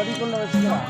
தொடிக்குள்ள வச்சுக்கலாம்.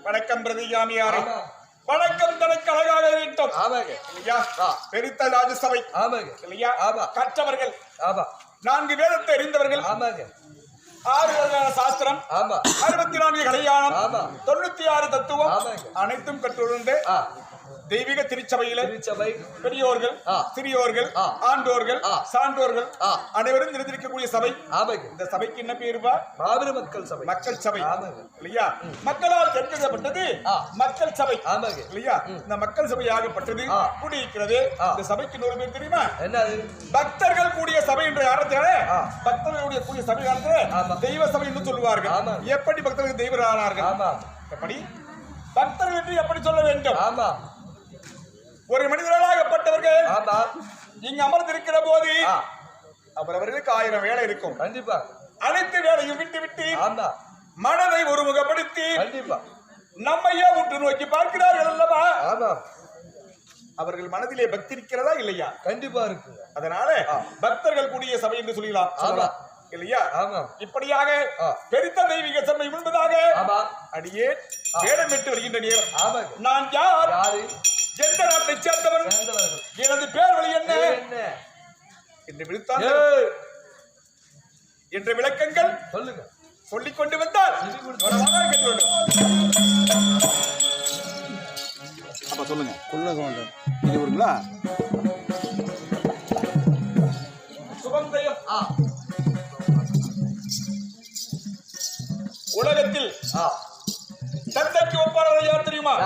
வணக்கம் பிரதியாமியாரே. வணக்கம் தனக்கு அழகாக வேண்டும். பெருத்த ராஜசபை கற்றவர்கள், 4 வேதத்தை அறிந்தவர்கள், 6 வகையான சாஸ்திரம், 64 கலையாணம், 96 தத்துவம் அனைத்தும் கற்றுணர்ந்து தெய்வீக திருச்சபையில பெரியோர்கள், சிறியோர்கள், ஆண்டோர்கள், சான்றோர்கள் அனைவரும் நிறைந்திருக்கக்கூடிய சபை. இந்த சபைக்கு என்ன பேருவா? மாபெரும் மக்கள் சபை. மக்கள் சபை இல்லையா? மக்களால் தேர்ந்தெடுக்கப்பட்டது மக்கள் சபை இல்லையா? இந்த மக்கள் சபை ஆகப்பட்டது கூடியிருக்கிறது. இந்த சபைக்கு 100 பேர் தெரியுமா? என்னது? பக்தர்கள் கூடிய சபை என்ற காரணத்தினால பக்தர்களுடைய கூடிய சபை காரணத்தினால தெய்வ சபை என்று சொல்லுவார்கள். எப்படி பக்தர்கள் தெய்வம் ஆனார்கள்? எப்படி பக்தர்கள் என்று எப்படி சொல்ல வேண்டும்? ஒரு மனிதர்களாகப்பட்டவர்கள் இங்கு அமர்ந்திருக்கிற போது அவரவர்களுக்கு 1000 வேலை இருக்கும். கண்டிப்பா அனைத்து வேலையும் விட்டு விட்டு மனதை ஒருமுகப்படுத்தி நம்மையே உற்று நோக்கி பார்க்கிறார்கள் அல்லவா? அவர்கள் மனதிலே பக்தி இருக்கிறதா இல்லையா? கண்டிப்பா இருக்கு. அதனால பக்தர்கள் கூடிய சபை என்று சொல்லலாம் இல்லையா? இப்படியாக பெருத்த தெய்வீக சபை முன்பதாக அடியே வேடமிட்டு வருகின்ற நேரம் நான் யார், எந்த நாட்டை சேர்ந்தவர், எனது பேர் வழி என்ன என்று என்ற விளக்கங்கள் சொல்லுங்க. சொல்லிக் கொண்டு வந்தால் அப்ப சொல்லுங்க. இது வருங்களா? சுபந்தயம் உலகத்தில் தந்தைக்கு ஒப்பாளர் யார் தெரியுமா?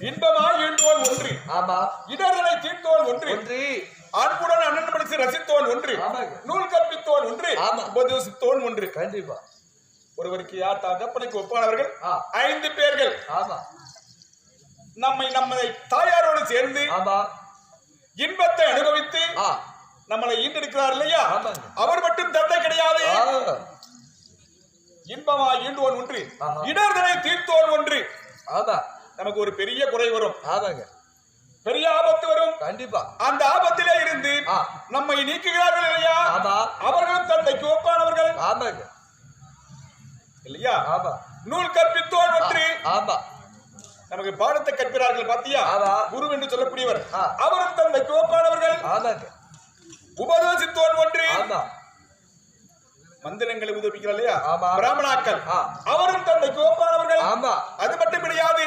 இன்பமாய் ஈண்டுவோன் ஒன்று, இடர்களை தீர்த்தோன் ஒன்று, அன்புடன் அண்ணன் படித்து ரசித்தோன் ஒன்று, நூல் கற்பித்தோன் ஒன்று, உபதேசித்தோன் ஒன்று. கண்டிப்பா ஒருவருக்கு யார் தகப்பனுக்கு ஒப்பானவர்கள்? 5 பேர்கள். நம்மை தாயாரோடு சேர்ந்து இன்பத்தை அனுபவித்து நம்மளை ஈண்டெடுக்கிறார் இல்லையா, ஆமாங்க. அவர் மட்டும் தந்தை கிடையாது. இன்பமா ஈண்டுவோன் ஒன்று, இடர்தனை தீர்த்தோன் ஒன்று. ஆமா, நமக்கு ஒரு பெரிய குறை வரும், ஆமாங்க, பெரிய ஆபத்து வரும். கண்டிப்பா அந்த ஆபத்திலே இருந்து நம்மை நீக்குகிறார்கள் இல்லையா, அவர்களும் தந்தைக்கு ஒப்பானவர்கள். ஆமாங்க, இல்லையா? ஆமா, நூல் கற்பித்தோன் ஒன்று. ஆமா, நமக்கு பாடத்தை கற்கிறார்கள் பாத்தியா, குரு என்று சொல்லக்கூடியவர், அவரும் தந்தைக்கு ஒப்பானவர்கள். ஆமாங்க, உபதேசித்தோன் ஒன்று. ஆமா, மந்திரங்களை உதவிக்கிறார் இல்லையா, ஆமா, பிராமணாக்கள், அவரும் தந்தைக்கு ஒப்பானவர்கள். ஆமா, அது மட்டும் கிடையாது,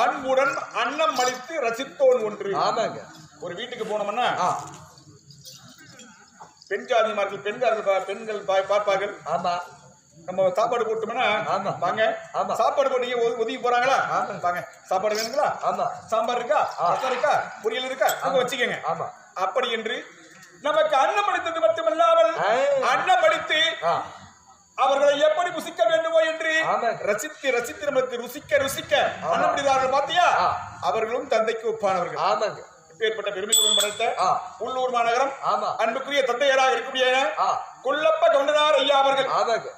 அன்புடன் அன்னம் அளித்து ரசித்தோன் ஒன்று. ஆமாங்க, ஒரு வீட்டுக்கு போனோம்னா பெண் ஜாதிமார்கள் பெண்கள் பார்ப்பார்கள். ஆமா, நம்ம சாப்பாடு போட்டோம்னா வாங்க, சாப்பாடு போட்டு ஒதுங்கி போறாங்களா, வாங்க சாப்பாடு வேணுங்களா, சாம்பார் இருக்கா, ரசம் இருக்கா, பொரியல் இருக்கா, அங்க வச்சுக்கோங்க. ஆமா, அப்படி என்று நமக்கு அன்னம் அளித்தது மட்டுமல்லாமல் அன்னம் அளித்து அவர்களை எப்படி புசிக்க வேண்டுமோ என்று ரசித்து ரசித்து நமக்கு ருசிக்க ருசிக்க அன்னம் அளித்தார்கள் பாத்தியா, அவர்களும் தந்தைக்கு ஒப்பானவர்கள். ஆமாங்க, ஏற்பட்ட பெருமையுடன் படைத்த உள்ளூர் மாநகரம் அன்புக்குரிய தந்தையராக இருக்கக்கூடிய கொல்லப்ப கவுண்டனார் ஐயா அவர்கள்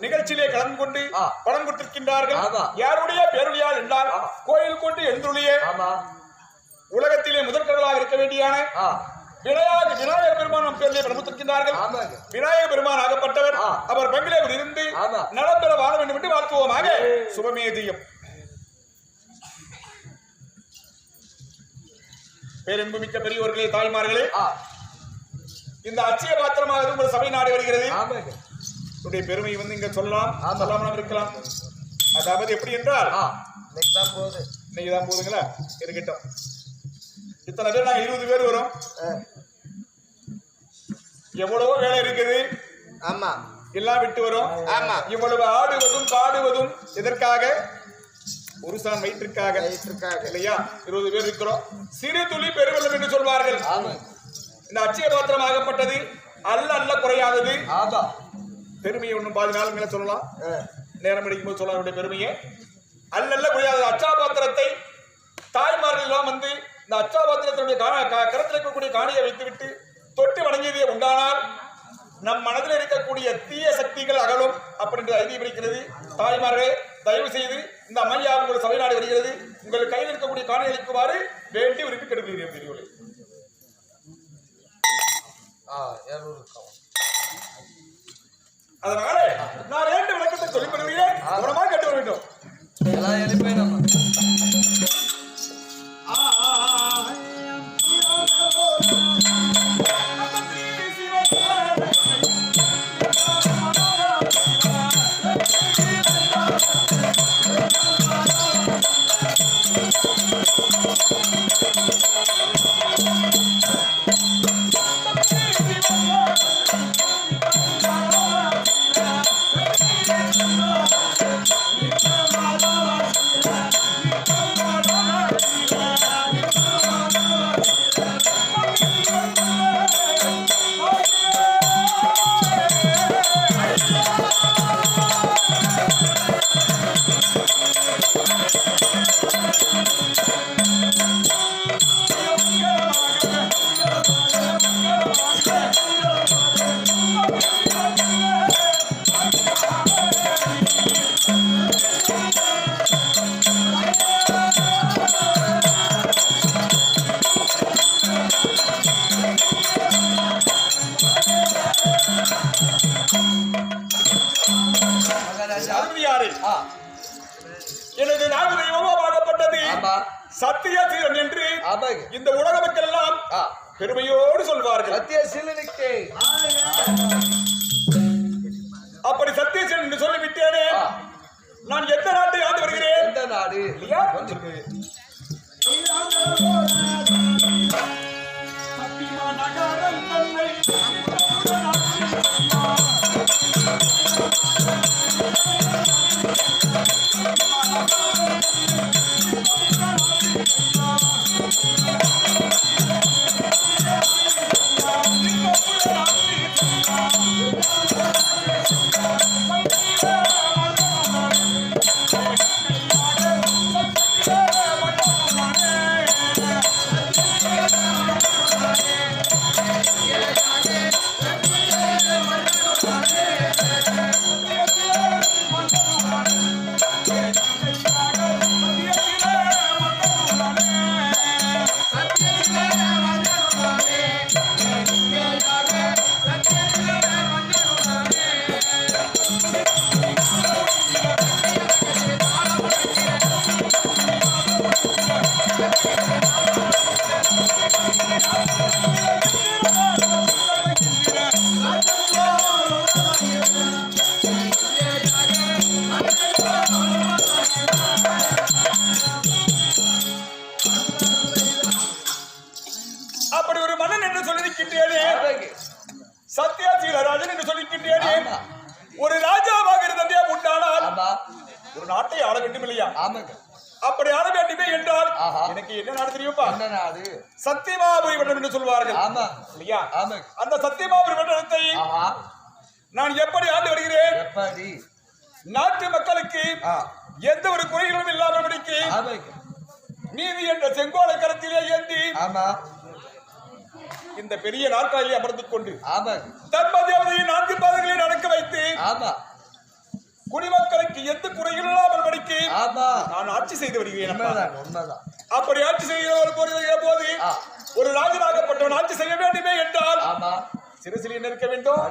நிகழ்ச்சியிலே கலந்து கொண்டு படம் கொடுத்திருக்கின்றார்கள். யாருடைய பேருடையால் என்றால் கோயில் கொண்டு எழுந்துள்ளியே உலகத்திலே முதற்கடலாக இருக்க வேண்டியான விநாயகர் பெருமான் நம் பேரிலே பிரமுத்திருக்கின்றார்கள். விநாயகர் பெருமான் ஆகப்பட்டவர் அவர் பெங்களூரில் இருந்து நலம் பெற வாழ வேண்டும் என்று வாழ்த்துவோமாக. சுபமேதியம். பேரன்புமிக்க பெரியவர்களே, தாய்மார்களே, இந்த அச்சய பாத்திரமாக உங்கள் சபை நாடி வருகிறது. உடைய பெருமை வந்து இங்க சொல்லலாம், சொல்லாமலாம் இருக்கலாம். அதாவது எப்படி என்றால் இன்னைக்குதான் போதுங்களா, இருக்கட்டும். இத்தனை பேர் நாங்க 20 பேர் வரும், எவ்வளவோ வேலை இருக்குது. ஆமா, எல்லாம் விட்டு வரும். ஆமா, இவ்வளவு ஆடுவதும் பாடுவதும் எதற்காக? ஒரு சான் வயிற்றுக்காக இல்லையா? 20 பேர் இருக்கிறோம். சிறு துளி பெருவெள்ளம் என்று சொல்வார்கள். இந்த அச்சய பாத்திரம் ஆகப்பட்டது அல்ல அல்ல குறையாதது. பெருமையை ஒன்றும் பாதி நாள் மேல சொல்லலாம், நேரம் எடுக்கும் போது சொல்லலாம். பெருமையை அல்ல அல்ல குறையாதது. அச்சா பாத்திரத்தை தாய்மார்கள் எல்லாம் வந்து இந்த அச்சா பாத்திரத்தினுடைய கரத்தில் இருக்கக்கூடிய காணியை வைத்துவிட்டு தொட்டு வணங்கியதே உண்டானால் நம் மனதில் இருக்கக்கூடிய தீய சக்திகள் அகலும் அப்படின்ற ஐதீகம் இருக்கிறது. தாய்மார்களே, தயவு செய்து இந்த அம்மையா உங்கள் சபை நாடு வருகிறது, உங்கள் கையில் இருக்கக்கூடிய காணி அளிக்குமாறு வேண்டி விரும்பி கெடுக்கிறீர்கள் பெரியவர்களே. அதனால நான் 2 விளக்கத்தை சொல்லிக் கொள்கிறேன், கவனமாக கேட்டு வர வேண்டும். எனது நாடு தெய்வமாகப்பட்டது சத்தியசீலன் என்று இந்த உலக மக்கள் எல்லாம் பெருமையோடு சொல்வார்கள். சத்தியசீலனுக்கு அப்படி சத்தியசீலன் என்று சொல்லிவிட்டேனே, நான் எந்த நாட்டை ஆண்டு வருகிறேன்? எந்த நாடு இல்லையா? அப்படி ஒரு மன்னன் என்று சொல்லியிருக்கின்றேனே, சத்யாசீலராஜன் என்று சொல்லியிருக்கின்றேனே, ஒரு ராஜாவாக இருந்ததே உண்டானால் ஒரு நாட்டை ஆள வேண்டும் இல்லையா? அப்படி ஆள வேண்டுமே என்றால் எனக்கு என்ன நாடு தெரியுமா? சத்தியமாபுரி மன்றம் என்று சொல்வார்கள் இல்லையா? அந்த சத்தியமாபுரி மன்றத்தை நான் எப்படி ஆண்டு வருகிறேன்? நாட்டு மக்களுக்கு எந்த ஒரு குறைகளும் இல்லாமல் நீதி என்ற செங்கோலை கரத்திலே ஏந்தி இந்த பெரிய நாற்காலியை அமர்ந்து கொண்டு தர்ம தேவதையை 4 பாதங்களை நடக்க வைத்து குடிமக்களுக்கு எந்த குறைகள் இல்லாமல் படிக்கு நான் ஆட்சி செய்து வருகிறேன். அப்படி ஆட்சி செய்கிற போது ஒரு ராஜனாகப்பட்டவன் ஆட்சி செய்ய வேண்டுமே என்றால் சிறுசில் என்ன இருக்க வேண்டும்?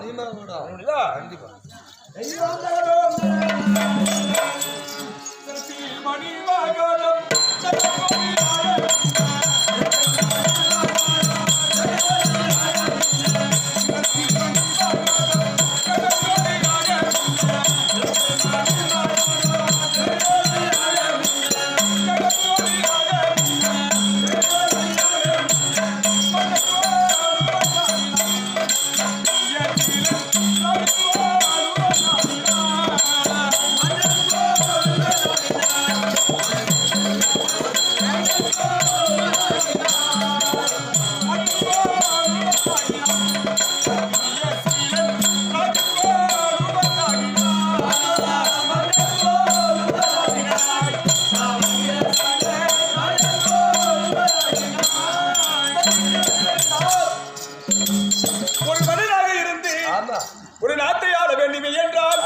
ஒரு மனிதனாக இருந்து ஒரு நாட்டை ஆள வேண்டுமே என்றால்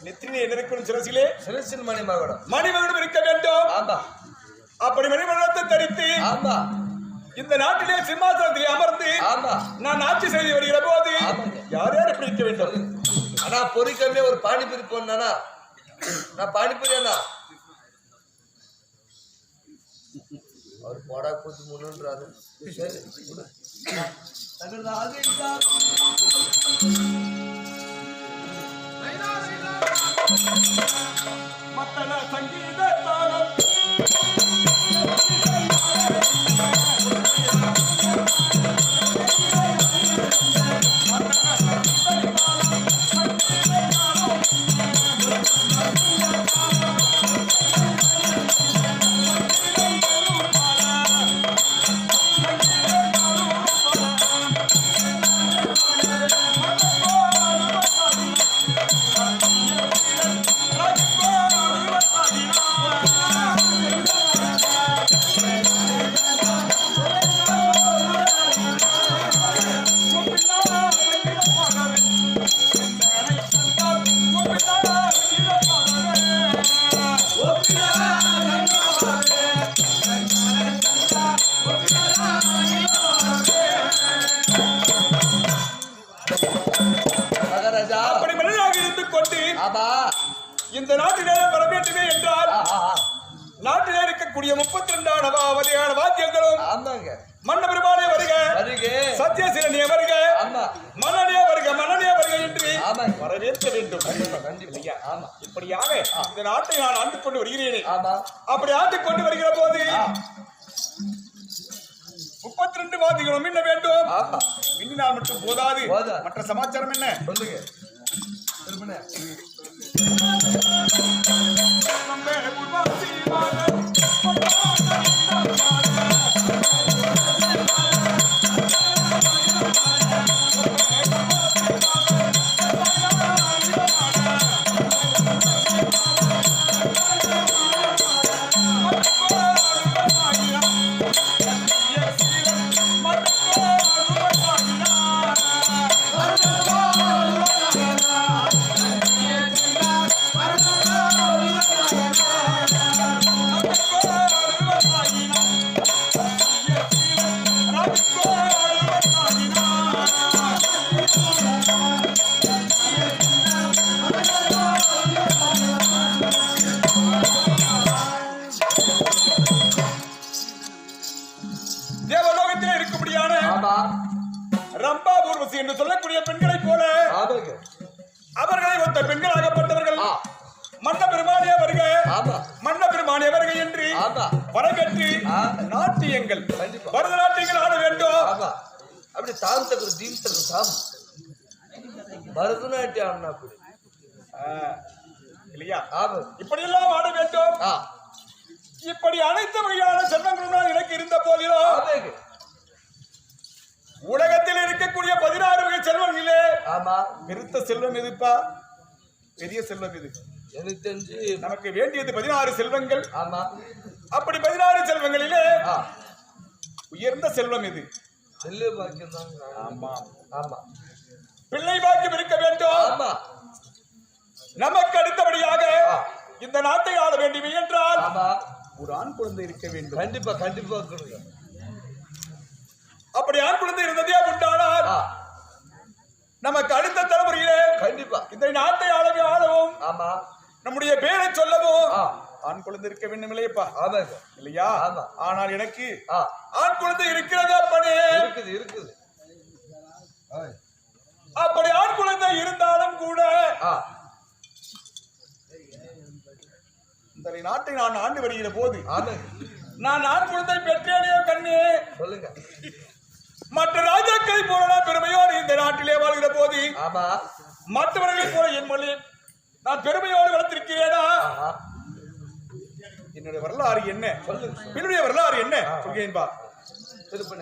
நெற்றிலே இருக்கும் சிரசில் மணிமகுடம் இருக்க வேண்டும். அப்படி மணிமகுடத்தை தரித்து இந்த நாட்டிலே சிம்மாசனத்தில் அமர்ந்து நான் ஆட்சி செய்து வருகிற போது யார் யார் எப்படி இருக்க வேண்டும்? ஆனா பொறிக்கமே ஒரு பானிபூரி போனா நான் பானிபூரி அண்ணா அவர் போடா கூத்து முன்னுன்றாரு. மத்தள சங்கீத தாளம் அப்படி மனிதனாக இருந்து கொண்டு இந்த நாட்டிலே வர வேண்டுமே என்றால் நாட்டிலே இருக்கக்கூடிய 32 வகையான வாத்தியங்களும் மன்னபெருமானே வருக, சத்யசீலனே வருக, மன்னனே வருக, மன்னனே வருக என்று வரவேற்க வேண்டும். இப்படியாக இந்த நாட்டை நான் ஆண்டு கொண்டு வருகிறேனே. அப்படி ஆண்டு கொண்டு வருகிற போது 32 வாதிகளும் என்ன வேண்டும்? இன்னும் மட்டும் போதாது, மற்ற சமாச்சாரம் என்ன சொல்லுங்க? தேவலோகத்தில் இருக்கும்படியான ரம்பா ஊர்வசி என்று சொல்லக்கூடிய பெண்களை போல அவர்களை ஒத்த பெண்களாகப்பட்டவர்கள் மன்ன பெருமானிய வருக, மன்ன பெருமானிய வருக என்று வரவேற்று நாட்டியங்கள் பரதநாட்டியங்கள் ஆட வேண்டும். அப்படி தாம் தக்குற தீம் தக்குற தாம் பரதநாட்டியம் ஆடினா அப்படி இல்லையா? ஆமா. இப்படி எல்லாம் ஆட வேண்டும். இப்படி அனைத்து வகையான செல்வங்களும் எனக்கு இருந்த போதிலும் உலகத்தில் இருக்கக்கூடிய 16 வகை செல்வங்களே பெருத்த செல்வம் எதுப்பா? பெரிய செல்வம் இது. எனக்கு தெரிஞ்சு நமக்கு வேண்டியது 16 செல்வங்கள். ஆமா. அப்படி 16 செல்வங்களிலே உயர்ந்த செல்வம் இது செல்வ பாக்கியம் தான். ஆமா ஆமா. பிள்ளை பாக்கியம் இருக்க வேண்டும். ஆமா. நமக்கு அடுத்தபடியாக இந்த நாட்டை ஆள வேண்டும் என்றால் ஒரு ஆண் குழந்தை இருக்க வேண்டும். கண்டிப்பா கண்டிப்பா. அப்படி ஆண் குழந்தை இருந்ததே உண்டானால் நமக்கு அடுத்த தலைமுறையிலே கண்டிப்பா இந்த நாட்டை ஆளவும் ஆமா நம்முடைய பேரை சொல்லவும் ஆண் குழந்தை இருக்க வேண்டும் இல்லையப்பா? இல்லையா? ஆனால் எனக்கு ஆண் குழந்தை இருக்கிறதா? அப்படி இருக்குது இருக்குது. அப்படி ஆண் குழந்தை இருந்தாலும் கூட இந்த நாட்டை நான் ஆண்டு வருகிற போது நான் ஆண் குழந்தை பெற்றேனே கண்ணே சொல்லுங்க. மற்ற ராஜாக்களை போல பெருமையோடு இந்த நாட்டிலே வாழ்கிற போது மற்றவர்களை போல என் மொழி நான் பெருமையோடு வளர்த்திருக்கிறேனா? என்னுடைய வரலாறு என்ன? என்னுடைய வரலாறு என்ன சொல்கிறேன்பா. திருப்பன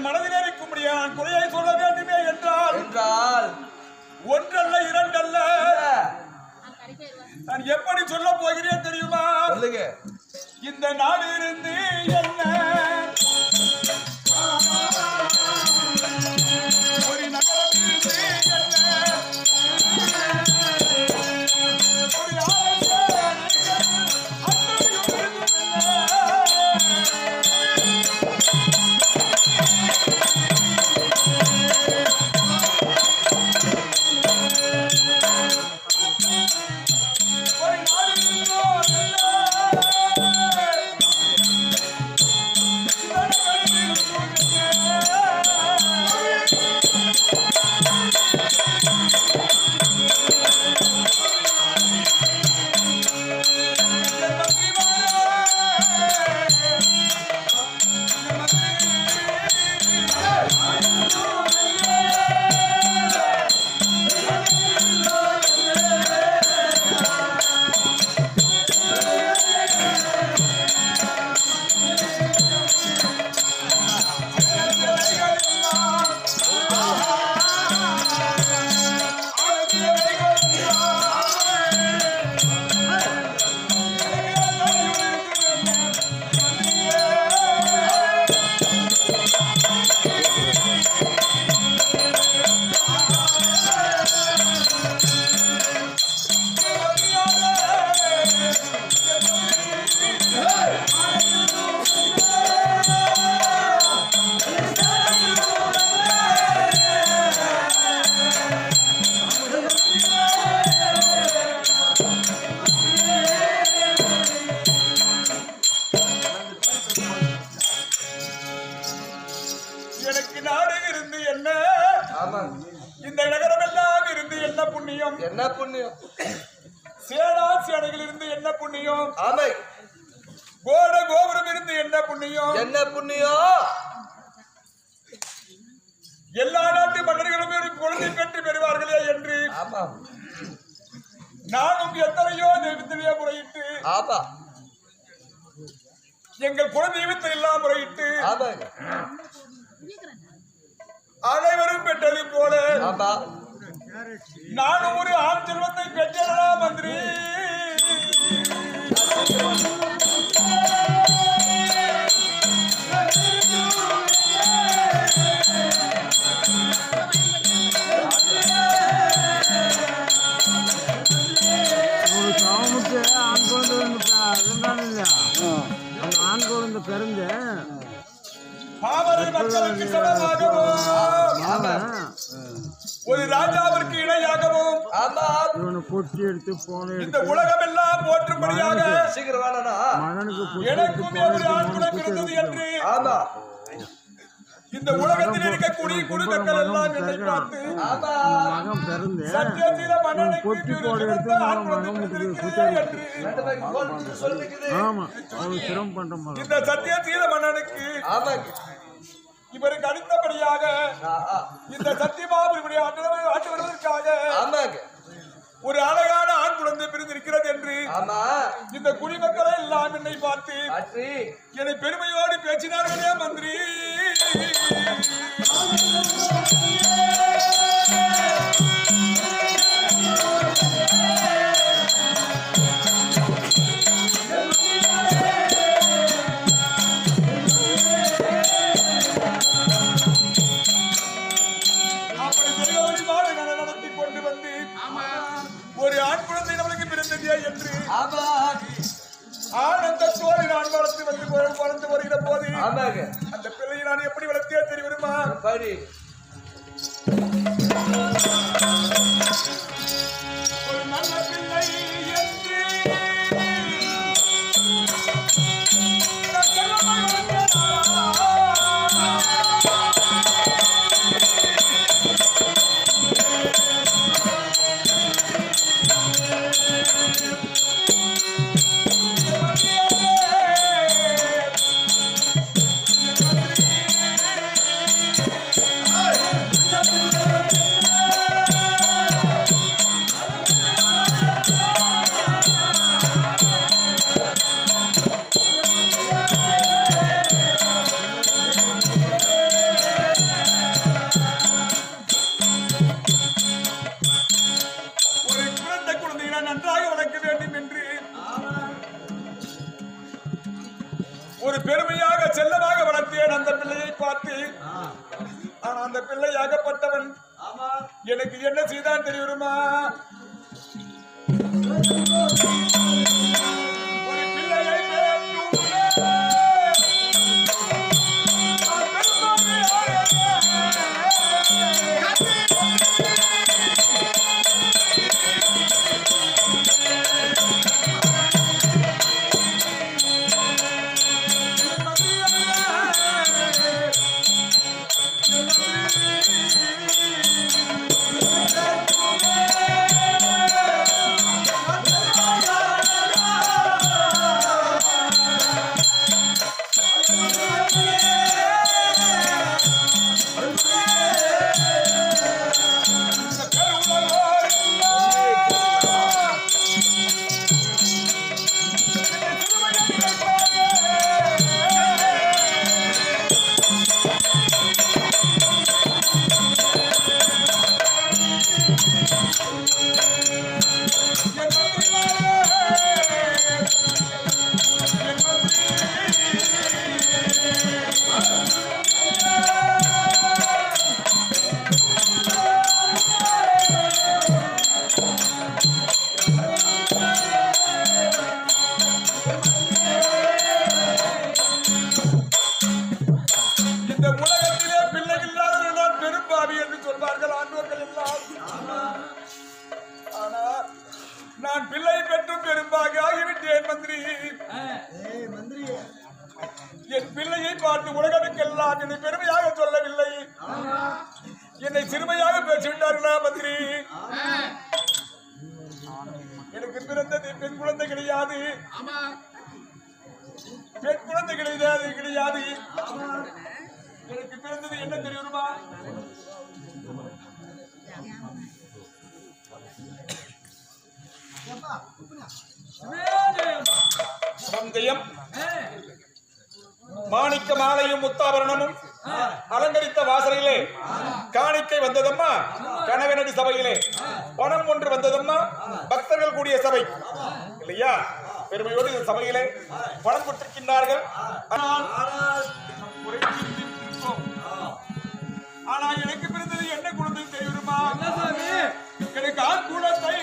மனதில் இருக்கும்படியா நான் குறையை சொல்ல வேண்டுமே என்றால் ஒன்றல்ல இரண்டல்ல நான் எப்படி சொல்ல போகிறேன் தெரியுமா? இந்த நாடு இருந்து என்ன ஒரு நகரம் இருந்து புண்ணியம் ஆமை கோட கோபுரம் இருந்து என்ன புண்ணியம் என்ன புண்ணியம் எல்லா நாட்டு மன்னர்களும் குழந்தை பெற்று பெறுவார்களே என்று ஆமாம் நானும் எத்தனையோ தெய்வத்திலேயே முறையிட்டு ஆமா எங்கள் குலதெய்வத்தை எல்லாம் முறையிட்டு ஆமாங்க அனைவரும் பெற்றது போல ஆமா நானும் ஒரு ஆண் செல்வத்தை பெற்றா மந்திரி மக்களுக்கு சமமாகவும் ஒரு ராஜாவிற்கு இணையாகவும் இந்த உலகம் எல்லாம் போற்றும்படியாக எனக்கும் ஒரு ஆண் குலம் பிறந்தது என்று இந்த உலகத்தில் இருக்கக்கூடிய குடிமக்கள் எல்லாம் என்னை பார்த்து சத்தியசீல மன்னனுக்கு ஆண் குழந்தை பிறந்திருக்கிறது என்று இந்த சத்தியசீல மன்னனுக்கு இவருக்கு அடுத்தபடியாக இந்த சத்தியபாபுரி ஆட்டு வருவதற்காக ஒரு அழகான ஆண் குழந்தை பிரிந்திருக்கிறது என்று இந்த குடிமக்களை எல்லாம் என்னை பார்த்து என்னை பெருமையோடு பேசினார்களே மந்திரி ஒரு ஆண் குழந்தை நம்மளுக்கு பிறந்ததே என்று ஆனந்தத்தோடு நான் வளர்ந்து வருகிற போது அந்த பிள்ளையை நான் எப்படி வளர்த்தே தெரியுமா ஒரு நல்ல பிள்ளை என்று ஒரு பெருமையாக செல்லமாக வளர்த்தேன் அந்த பிள்ளையை பார்த்து. ஆனா அந்த பிள்ளையாகப்பட்டவன் எனக்கு என்ன செய்தான் தெரியுமா? ஒரு பிள்ளையை நான் பிள்ளை பெற்றும் பெரும்பாக ஆகிவிட்டேன் மந்திரி. என் பிள்ளையை பார்த்து உலகத்துக்கெல்லாம் என்னை பெருமையாக சொல்லவில்லை, என்னை சிறுமையாக பேசிவிட்டார்களா மந்திரி? எனக்கு பிறந்தது பெண் குழந்தை கிடையாது. கிடையாது, பெண் குழந்தை கிடையாது. எனக்கு பிறந்தது என்ன தெரியுமா? சந்தயம் மாணிக்க மாலையும் முத்தாபரணமும் அலங்கரித்த வாசலிலே காணிக்கை வந்ததம்மா. கனகனடி சபையிலே பணம் ஒன்று வந்ததம்மா. பக்தர்கள் கூடிய சபை இல்லையா? பெருமையோடு இந்த சபையிலே பணம் கொடுத்திருக்கின்றார்கள். ஆனா எனக்கு பிறந்தது என்ன குழந்தை தெரியுமா? எனக்கு ஆண் குழந்தை.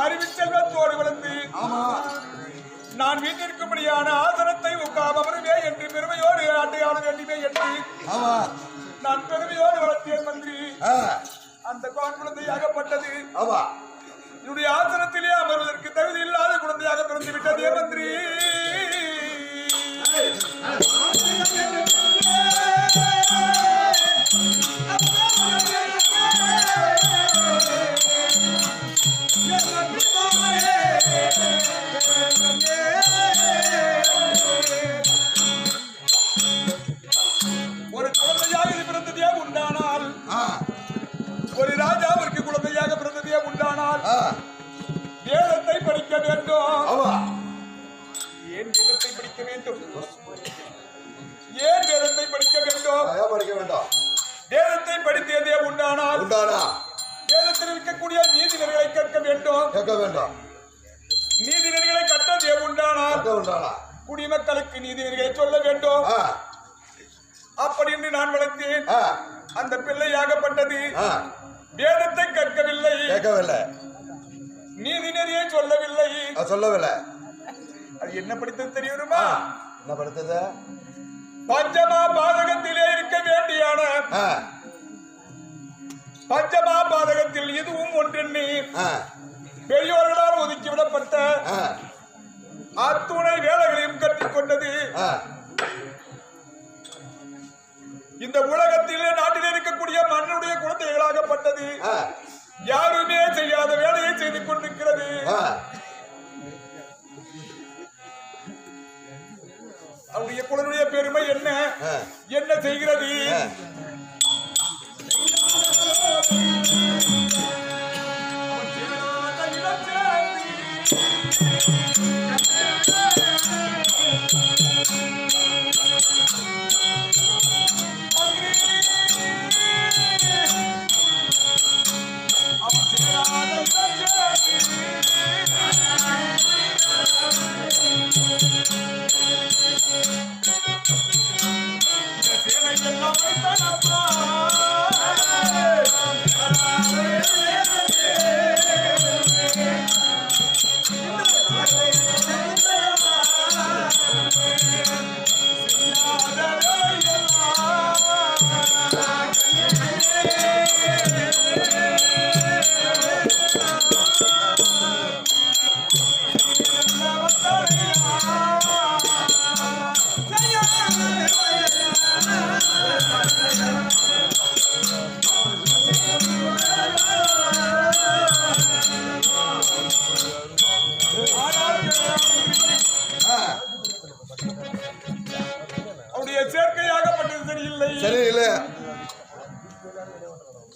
அறிவிச்செல்வத்தோடு வளர்ந்து நான் வீட்டிற்கும்படியான ஆசனத்தை உட்காமருமே என்று பெருமையோடு ஆட்டையாள வேண்டுமே என்று நான் பெருமையோடு வளர்த்தேன் மந்திரி. அந்த குழந்தையாகப்பட்டது என்னுடைய ஆசனத்திலே அமர்வதற்கு தகுதி இல்லாத குழந்தையாக பிறந்து விட்டதே மந்திரி. ஒரு குழந்தையாக இது பிறந்ததே உண்டானால், ஒரு ராஜாவிற்கு குழந்தையாக பிறந்ததே உண்டானால் வேதத்தை படிக்க வேண்டும். ஏன் வேதத்தை படிக்க வேண்டும்? ஏன் வேதத்தை படிக்க வேண்டும்? வேதத்தை படித்ததே உண்டானால் வேதத்தில் இருக்கக்கூடிய நீதிநெறிகளை கேட்க வேண்டும். நீதிநெறிகளை கட்டதே உண்டானால் குடிமக்களுக்கு நீதிநெறிகளை சொல்ல வேண்டும். அப்படி என்று நான் வளர்த்தேன். அந்த பிள்ளையாகப்பட்டது வேதத்தை கற்கவில்லை, நீதி நெறியை சொல்லவில்லை. அது என்ன படித்தது தெரியுமா? என்ன படித்தது? பஞ்சமா பாதகத்திலே இருக்க வேண்டியான பஞ்சமா பாதகத்தில் இதுவும் ஒன்றெண்ணி பெரியோர்களால் ஒதுக்கிவிடப்பட்ட அத்துணை வேலைகளையும் கற்றுக்கொண்டது. இந்த உலகத்திலே நாட்டில் இருக்கக்கூடிய மண்ணுடைய குழந்தைகளாகப்பட்டது யாருமே செய்யாத வேலையை செய்து கொண்டிருக்கிறது. அவருடைய குழந்தைய பெருமை என்ன என்ன செய்கிறது?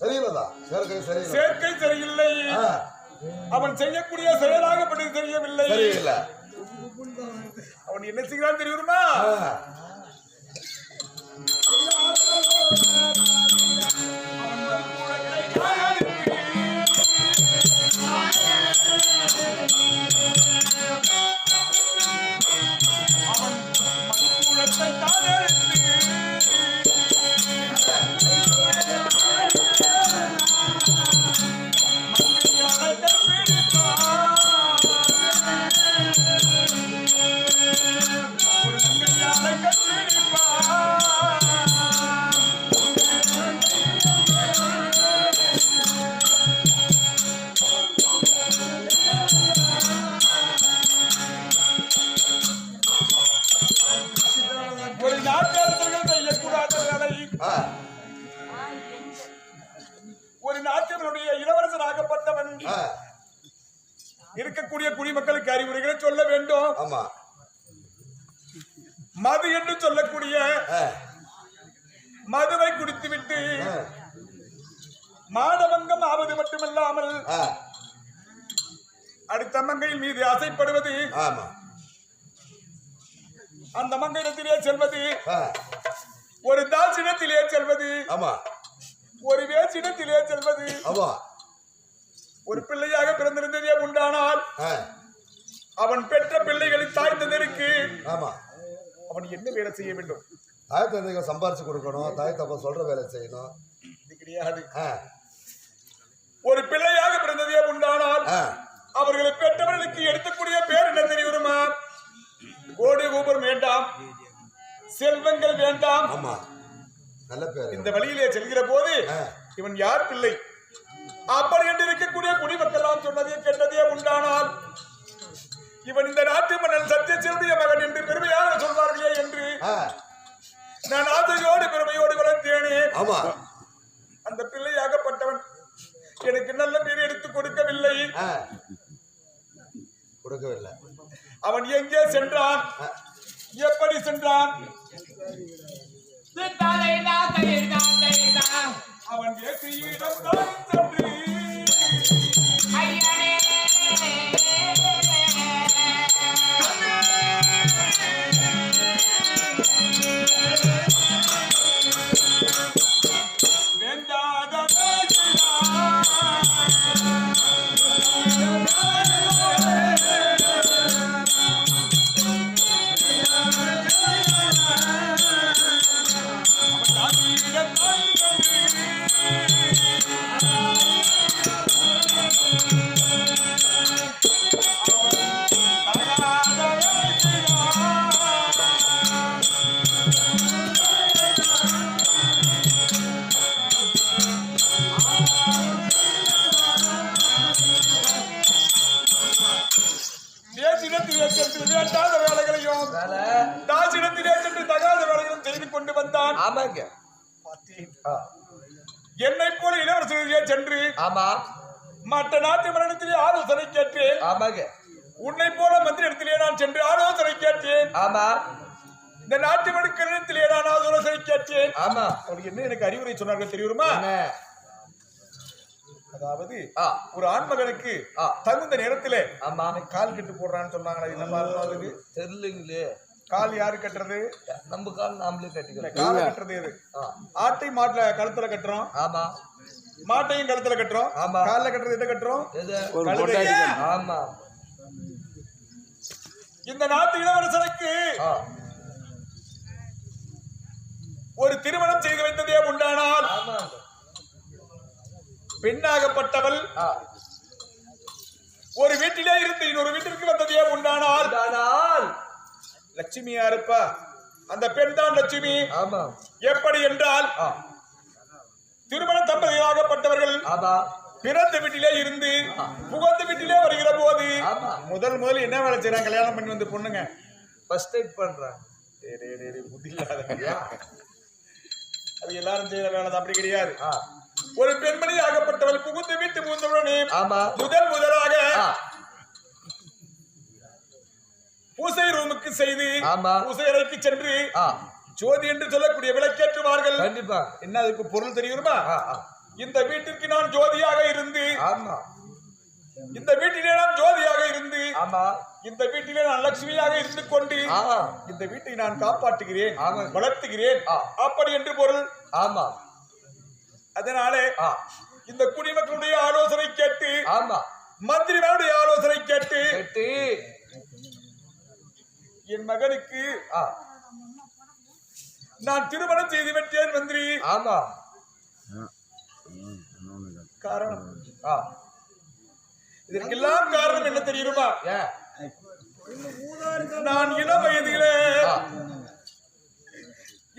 சரியில்லைதான். சேர்க்கை சரியில்லை. சேர்க்கை சரியில்லை. அவன் செய்யக்கூடிய செயலாகப்பட்டு தெரியவில்லை. சரியில்லை. அவன் என்ன செய்கிறான் தெரியுமா? ஒரு நாட்டவர்கள் செய்யக்கூடாத வேலை. ஒரு நாட்டினுடைய இளவரசராகப்பட்டவன் இருக்கக்கூடிய குடிமக்களுக்கு அறிவுரைகளை சொல்ல வேண்டும். மது என்று சொல்லக்கூடிய மதுவை குடித்துவிட்டு மாடவங்கம் ஆவது மட்டுமல்லாமல் அடுத்த மங்கையின் மீது ஆசைப்படுவது, அந்த மங்கையிடத்திலே செல்வது, ஒரு தாசிடத்திலே செல்வது, ஒரு வேசிடத்திலே செல்வது, ஒரு பிள்ளையாக பிறந்திருந்ததே உண்டானால் அவன் பெற்ற பிள்ளைகளின் தாய் தந்தைக்கு அவன் என்ன வேலை செய்ய வேண்டும்? தாய் தந்தைக்கு சம்பாரிச்சு கொடுக்கணும். தாய் தப்ப சொல்ற வேலை செய்யணும். இது கிடையாது. ஒரு பிள்ளையாக பிறந்ததே உண்டானால் அவர்களை பெற்றவர்களுக்கு எடுத்துக்கூடிய பேர் என்ன தெரியுமா? கோடி கோபுரம் வேண்டாம், செல்வங்கள் வேண்டாம். நல்ல பேர். இந்த வழியிலே செல்கிற போது இவன் யார் பிள்ளை அப்படி என்று இருக்கக்கூடிய குடிமக்கள் சொன்னதே கேட்டதே உண்டானால் இவன் இந்த நாட்டு மன்னன் சத்தியசிவனுடைய மகன் என்று பெருமையாக சொல்வார்களே என்று நான் ஆசையோடு பெருமையோடு வளர்த்தேனே. அந்த பிள்ளையாகப்பட்டவன் எனக்கு நல்ல பேர் எடுத்து கொடுக்கவில்லை. அவன் எங்கே சென்றான்? எப்படி சென்றான்? அவன் வேசியிடம் தான் சென்று வேண்டாத வேலைகளையும் தாசிடத்திலே சென்று தகாத வேலைகளும் செய்து கொண்டு வந்தான். என்னை போல இளவரசர்களே சென்று மற்ற நாட்டு மரணத்திலே ஆலோசனை கேட்டேன். உன்னை போல மந்திரி இடத்திலே நான் சென்று ஆலோசனை கேட்டேன். இந்த நாட்டு மனுக்களிடத்திலே நான் ஆலோசனை கேட்டேன். அவருக்கு என்ன எனக்கு அறிவுரை சொன்னார்கள் தெரியுமா? அதாவது ஒரு ஆண்மகனுக்கு தகுந்த நேரத்திலே கால் கட்டு போடுறான்னு சொன்னாங்களா? தெரியலீங்களே. கால் யாரு கட்டுறது? நம்ம கால் நாமளே கட்டிக்கலாம். கால கட்டுறது எது? ஆட்டை மாட்டுல கழுத்துல கட்டுறோம். மாட்டையும் கழுத்துல கட்டுறோம். கால கட்டுறது எதை கட்டுறோம்? இந்த நாட்டு இளவரசனுக்கு ஒரு திருமணம் செய்து வைத்ததே உண்டானால் பெண்ணாகப்பட்டவள் ஒரு வீட்டிலே இருந்து இன்னொரு வீட்டிற்கு வந்ததே உண்டானால் லட்சுமியா இருப்பா. அந்த பெண் தான் லட்சுமி. எப்படி என்றால் திருமண தம்பதிகளாகப்பட்டவர்கள் பிறந்த வீட்டிலே இருந்து புகுந்த வீட்டிலே வருகிற போது முதல் என்ன வேலை செய்யறாங்க? கல்யாணம் பண்ணி வந்து பொண்ணுங்க ஃபர்ஸ்ட் எய்ட் பண்றாங்க. புத்தி இல்லாத அது எல்லாரும் செய்யற வேலை தான். அப்படி கிடையாது. ஒரு பெண்மணி ஆகப்பட்டவள் புகுந்து வீட்டு புகுந்தவுடனே முதலாக பூசை ரூமுக்கு செய்து பூசை அறைக்கு சென்று ஜோதி என்று சொல்லக்கூடிய விளக்கேற்றுவார்கள். என்ன அதுக்கு பொருள் தெரியுமா? இந்த வீட்டிற்கு நான் ஜோதியாக இருந்து ஆமா இந்த வீட்டிலே நான் ஜோதியாக இருந்து ஆமா இந்த வீட்டிலே நான் லட்சுமியாக இருந்து கொண்டு இந்த வீட்டை நான் காப்பாற்றுகிறேன் வளர்த்துகிறேன் அப்படி என்று பொருள். ஆமா அதனாலே இந்த குடிமக்களுடைய ஆலோசனை கேட்டு ஆமா மந்திரிமாருடைய ஆலோசனை கேட்டு என் மகனுக்கு நான் திருமணம் செய்து விட்டேன் மந்திரி. ஆமா காரணம் இதற்கெல்லாம் காரணம் என்ன தெரியுமா? நான் இளம் வயதிலே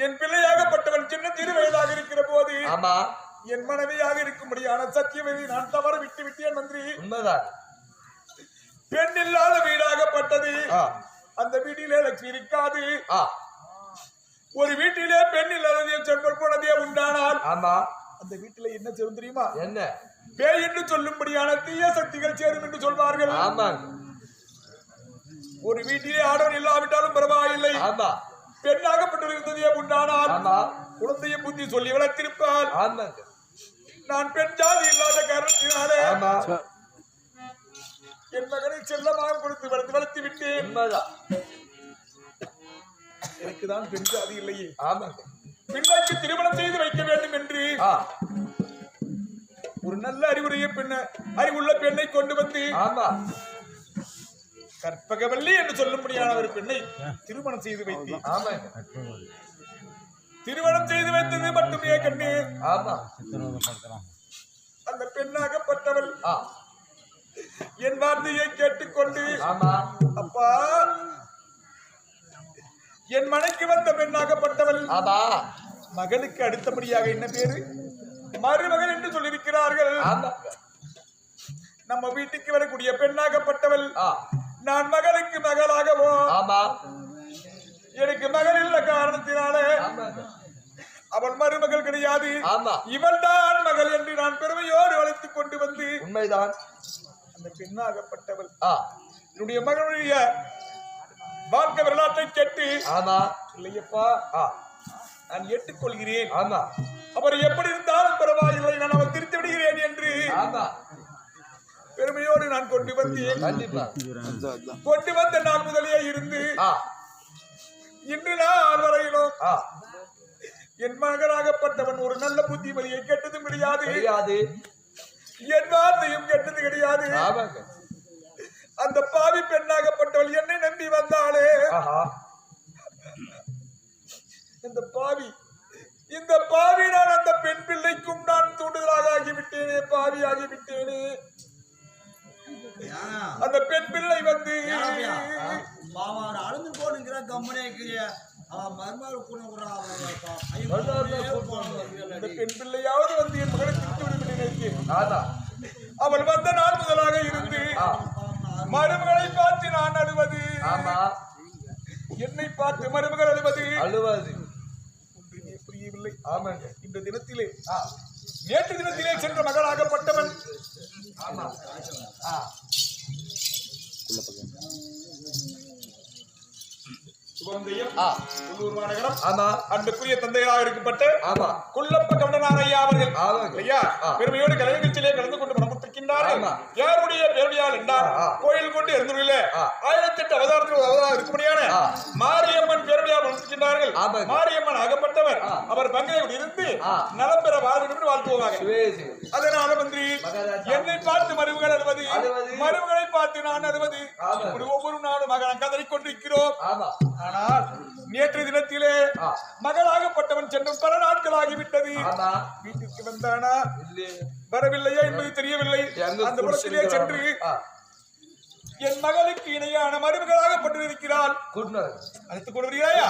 என் பிள்ளையாகப்பட்டவன் சின்ன சிறு வயதாக இருக்கிற போது என் மனைவியாக இருக்கும்படியான சத்தியவதி நான் தவற விட்டு விட்டேன் மந்திரி. உண்மைதான். பெண் இல்லாத வீடாகப்பட்டது. அந்த வீட்டிலே லட்சுமி இருக்காது. ஒரு வீட்டிலே பெண் இல்லாததே செல்வம் போனதே உண்டானால் அந்த வீட்டிலே என்ன சேரும் தெரியுமா? என்ன? பேய் என்று சொல்லும்படியான தீய சக்திகள் சேரும் என்று சொல்வார்கள். ஒரு வீட்டிலே ஆடவன் இல்லாவிட்டாலும் பரவாயில்லை, பெண்ணாகப்பட்டிருந்ததே உண்டானால் குழந்தைய புத்தி சொல்லி வளர்த்திருப்பால். நான் பெண் ஜாதி இல்லாத காரணத்தினாலே என் மகனை செல்லமாக கொடுத்து வளர்த்து விட்டேன். எனக்குதான் பெண் ஜாதி இல்லையே. பிள்ளைக்கு திருமணம் செய்து வைக்க வேண்டும் என்று ஒரு நல்ல அறிவுள்ள பெண்ணை கொண்டு வந்து கற்பகவல்லி என்று சொல்லும்படியான ஒரு பெண்ணை திருமணம் செய்து வைத்தேன். திருமணம் செய்து வைத்தது மட்டுமே கண்ணு. அந்த பெண்ணாகப்பட்டவள் என் வார்த்தையை கேட்டுக்கொண்டு அப்பா என் மனைக்கு வந்த பெண்ணாகப்பட்டவள் மகளுக்கு அடுத்தபடியாக என்ன பேரு? மருமகள் என்று சொல்லியிருக்கிறார்கள். நம்ம வீட்டுக்கு வரக்கூடிய பெண்ணாகப்பட்டவள் நான் மகளுக்கு மகளாகவோ எனக்கு மகள் இல்ல காரணத்தினாலே அவள் மருமகள் கிடையாது, இவள் தான் மகள் என்று நான் பெருமையோடு வளர்த்துக் கொண்டு வந்து உண்மைதான் அந்த பெண்ணாகப்பட்டவள் என்னுடைய மகளுடைய வாழ்க்கை வரலாற்றை கேட்டு இல்லையப்பா நான் ஏற்றுக்கொள்கிறேன், அவர் எப்படி இருந்தாலும் பரவாயில்லை, நான் அவள் திருத்தி விடுகிறேன் என்று பெருமையோடு நான் கொண்டு வந்தேன். கொண்டு வந்த நான் முதலே இருந்து இன்று நான் வரையிலும் என் மகனாகப்பட்டவன் ஒரு நல்ல புத்திமதியை கேட்டது கிடையாது, என் வார்த்தையும் கேட்டது கிடையாது. அந்த பாவி பெண்ணாகப்பட்டவள் என்னை நம்பி வந்தாளே, இந்த பாவி நான் அந்த பெண் பிள்ளைக்கும் நான் தூண்டுதலாக ஆகிவிட்டேனே, பாவி ஆகிவிட்டேனே. அந்த பெண் பிள்ளை வந்து அழுந்து போனுங்கிற கம்பெனி பெண் பிள்ளையாவது வந்து என் மகளை திருத்தி விடுகிறேன். அவள் வந்த நாள் முதலாக இருந்து மருமகளை பார்த்து நான் அழுவது, என்னை பார்த்து மருமகள் அழுவது புரியவில்லை. இந்த தினத்திலே நேற்று தினத்திலே சென்ற மகளாகப்பட்டவன் உள்ளூர் மாநகரம் அன்புக்குரிய தந்தையராக இருக்கப்பட்ட குள்ளப்ப கவுண்டனாரையா அவர்கள் பெருமையோடு கலை நிகழ்ச்சியிலே கலந்து கொண்டு மனமுத்திருக்கின்றார்கள். யாருடைய பெருமையால் என்றால் கோயில் கொண்டு இருந்துள்ள 1008 அவதாரத்தில் இருக்கும்படியான மாரியம்மன் பெருமையால் வளர்த்துக்கின்றார்கள். மாரியம்மன் ஆகப்பட்டவர் அவர் பங்கையோடு இருந்து நலம் பெற வாழ்வு என்று வாழ்த்துவாங்க. அதனால மந்திரி என்னை பார்த்து மருமகள் அழுவது, மருமகளை பார்த்து நான் அழுவது, ஒவ்வொரு நாளும் மகன் கதறிக் கொண்டிருக்கிறோம். ஆனால் நேற்று தினத்திலே மகளாகப்பட்டவன் சென்றும் பல நாட்கள் ஆகிவிட்டது. வீட்டுக்கு வந்தானா வரவில்லையா என்பது தெரியவில்லை. அந்த புறத்திலே சென்று என் மகளுக்கு இணையான மருமகளாகப்பட்டிருக்கிறாள். அழைத்துக் கொண்டு வருகிறாயா?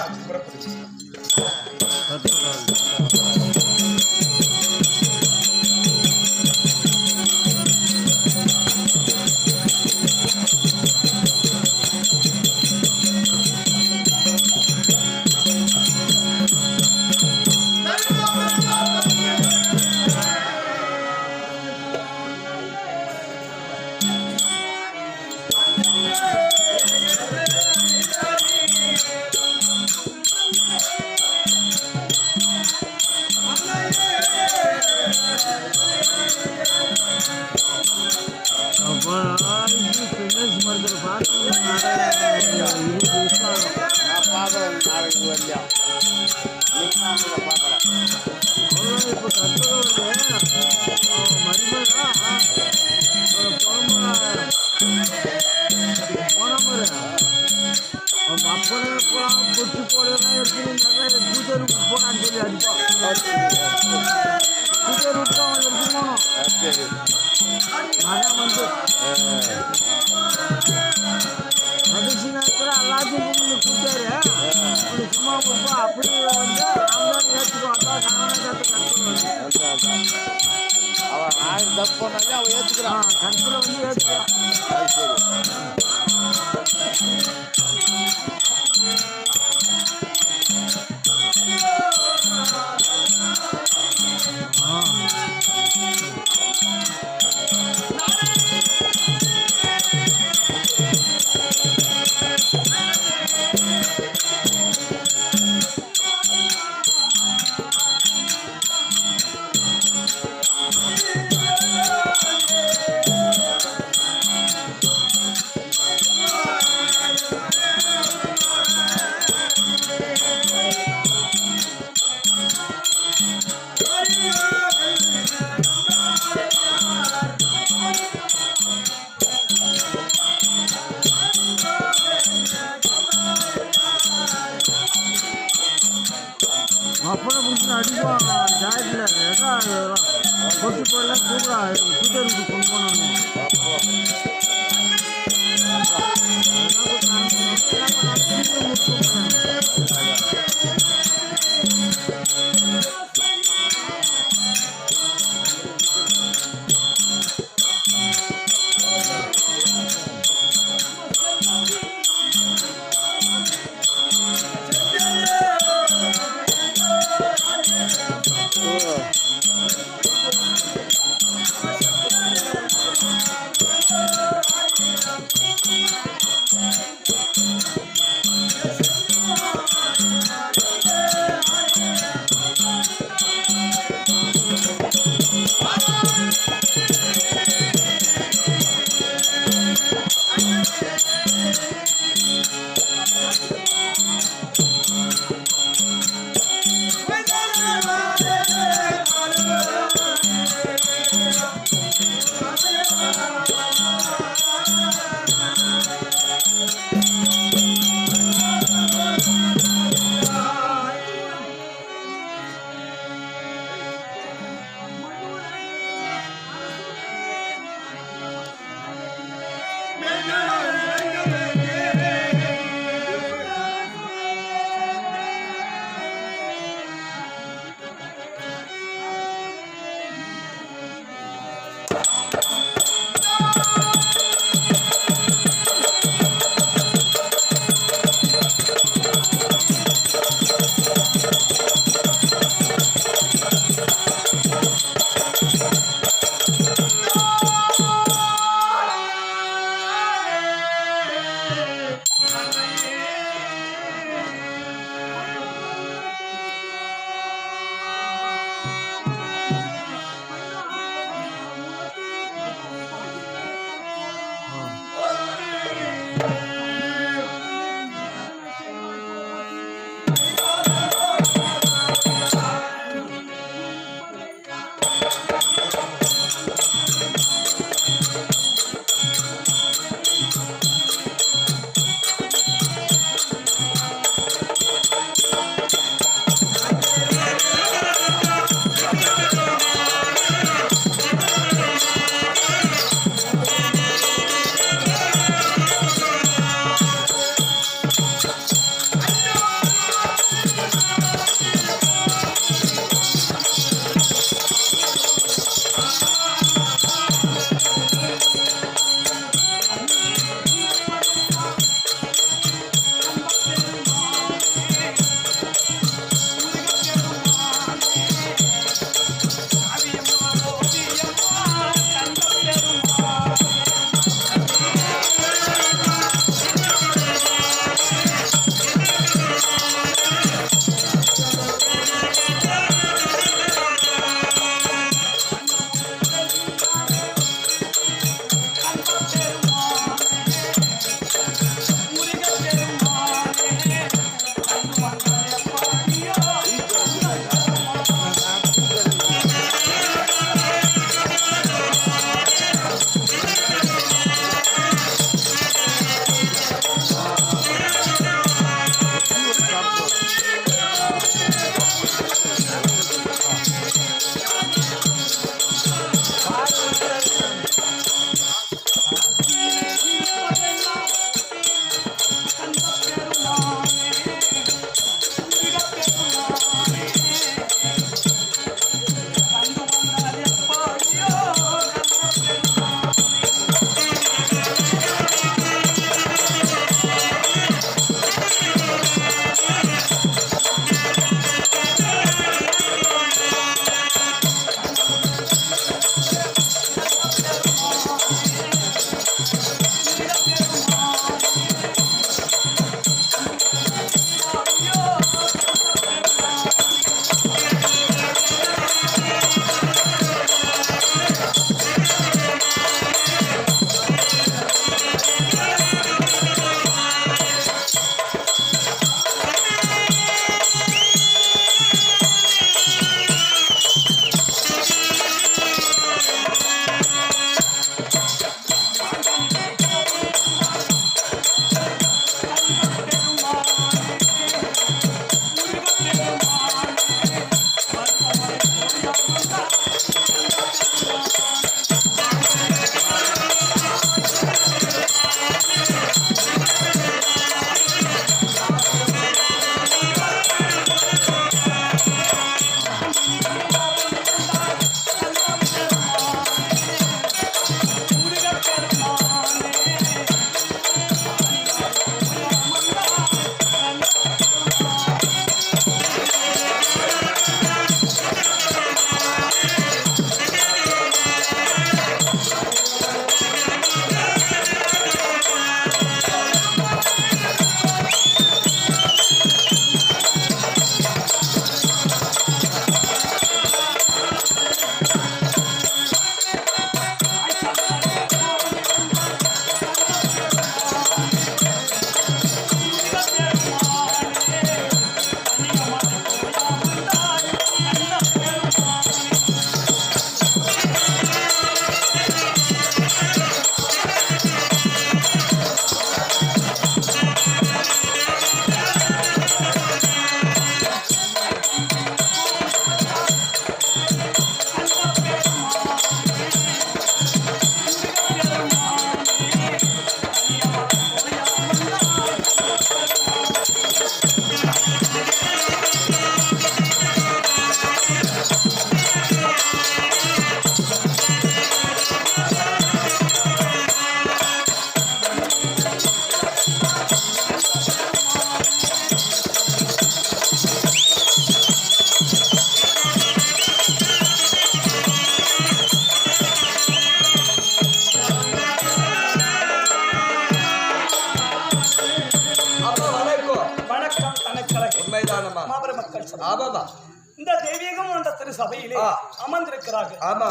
சபையிலே அமர்ந்திருக்கிறார்கள். ஆமா.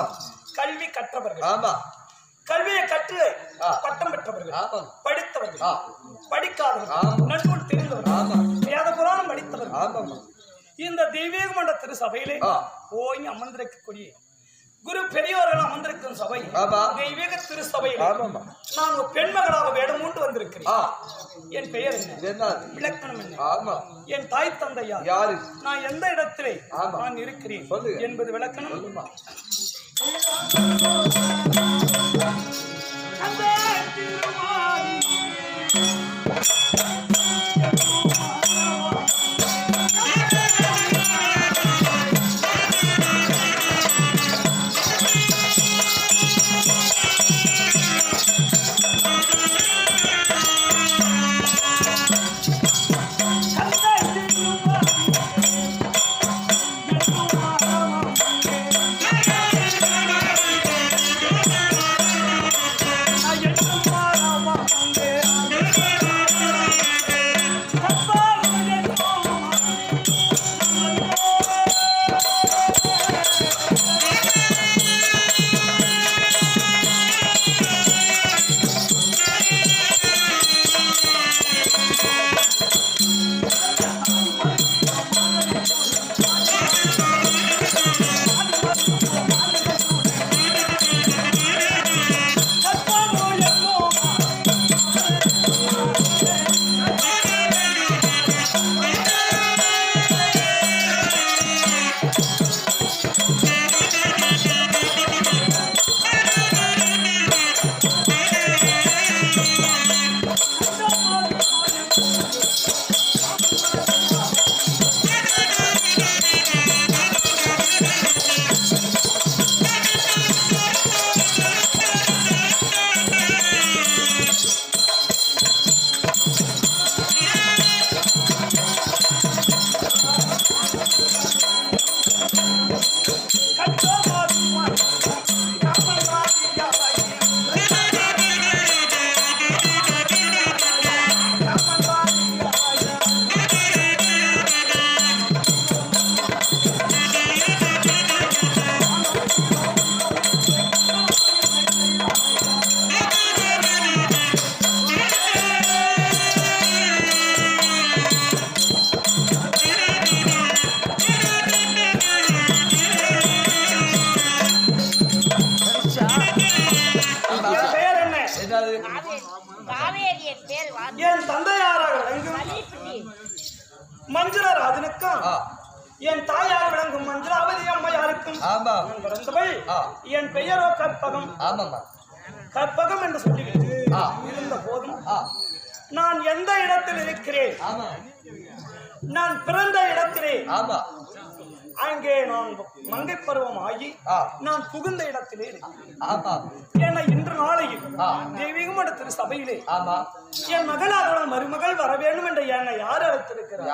கல்வி கற்றவர்கள். ஆமா. கல்வியை கற்று பட்டம் பெற்றவர்கள். படித்தவர்கள். படிக்காதவர்கள். நன்னூல் தெரிந்தவர்கள். வேத புராணம் படித்தவர்கள். இந்த தெய்வீக மண்ட திரு சபையிலே போய் அமர்ந்திருக்கக்கூடிய குரு பெரியோர்கள் அமர்ந்திருக்கும் சபை தெய்வீக திரு சபையில் நான் ஒரு பெண்மகளாக வேடம் மூண்டு வந்திருக்கிறேன். என் பெயர் என்ன? விளக்கணம் என்ன? என் தாய் தந்தையா யாரு? நான் எந்த இடத்திலே நான் இருக்கிறேன் என்பது விளக்கணம். என் தந்தையாராக விளங்கும் மஞ்சளராஜனுக்கும் என் தாயாக விளங்கும் மஞ்சளாவதி அம்மையாருக்கும் பிறந்தவை. என் பெயரோ கற்பகம். கற்பகம் என்று சொல்லுகிறேன். இருந்த போதும் நான் எந்த இடத்தில் இருக்கிறேன்? நான் பிறந்த இடத்திலே அங்கே நான் மங்கை பருவம் ஆகி நான் புகுந்த இடத்திலே என்னை இன்று நாளையில் தெய்வீகமான திரு சபையிலே என் மகளாக மருமகள் வர வேண்டும் என்ற என்னை யார் அழைத்திருக்கிறார்?